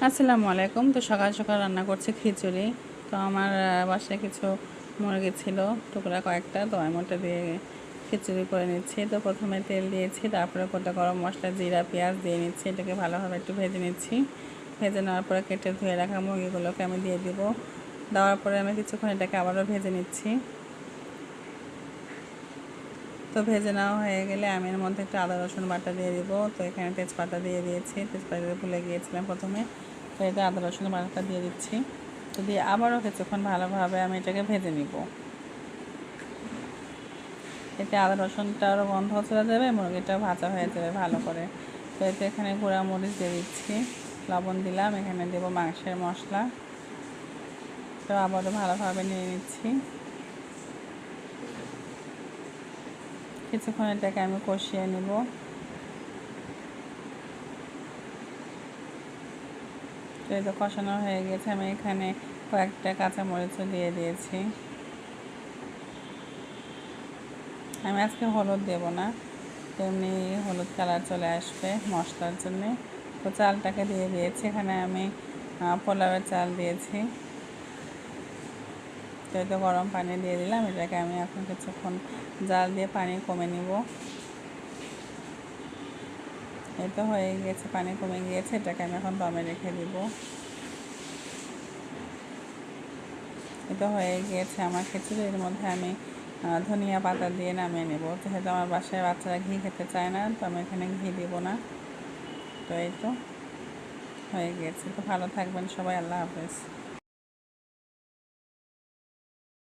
আসসালামু আলাইকুম। তো সকাল সকাল রান্না করছি খিচুড়ি। তো আমার বাসায় কিছু মুরগি ছিল, টুকরা কয়েকটা, তো আমি ওটা দিয়ে খিচুড়ি করে নিচ্ছি। তো প্রথমে তেল দিয়েছি, তারপরে গোটা গরম মশলা, জিরা, পেঁয়াজ দিয়ে নিচ্ছি। এটাকে ভালোভাবে একটু ভেজে নিচ্ছি। ভেজে নেওয়ার পরে কেটে ধুয়ে রাখা মুরগিগুলোকে আমি দিয়ে দিব। দেওয়ার পরে আমি কিছুক্ষণ এটাকে আবারও ভেজে নিচ্ছি। তো ভেজে নেওয়া হয়ে গেলে আমি এর মধ্যে একটু আদা রসুন বাটা দিয়ে দিব। তো এখানে তেজপাতা দিয়ে দিয়েছি, তেজপাতা ভুলে গিয়েছিলাম প্রথমে। তো এটা আদা রসুন বাটাটা দিয়ে দিচ্ছি। তো দিয়ে আবারও কিছুক্ষণ ভালোভাবে আমি এটাকে ভেজে নিব। এতে আদা রসুনটারও গন্ধ চলে যাবে, মুরগিটাও ভাজা হয়ে যাবে ভালো করে। তো এতে এখানে গুঁড়া মরিচ দিয়ে দিচ্ছি, লবণ দিলাম, এখানে দেবো মাংসের মশলা। তো আবারও ভালোভাবে নিয়ে নিচ্ছি। কিছুক্ষণ এটাকে আমি কষিয়ে নেব। তো এটা কষানো হয়ে গেছে, আমি এখানে কয়েকটা কাঁচামরিচও দিয়ে দিয়েছি। আমি আজকে হলুদ দেব না, তেমনি হলুদ কালার চলে আসবে মশলার জন্যে। তো চালটাকে দিয়ে দিয়েছি, এখানে আমি পোলাওয়ের চাল দিয়েছি। তো এটা গরম পানি দিয়ে দিলাম, এটাকে আমি এখন কিছুক্ষণ জাল দিয়ে পানি কমে নিব। এটা হয়ে গিয়েছে, পানি কমে গিয়েছে, এটাকে আমি এখন দমে রেখে দিব। এটা হয়ে গিয়েছে আমার খিচুড়ি। এর মধ্যে আমি ধনিয়া পাতা দিয়ে নামিয়ে নেব। যেহেতু আমার বাসায় বাচ্চারা ঘি খেতে চায় না, তো আমি এখানে ঘি দিব না। তো এই তো হয়ে গিয়েছে। তো ভালো থাকবেন সবাই, আল্লাহ হাফেজ।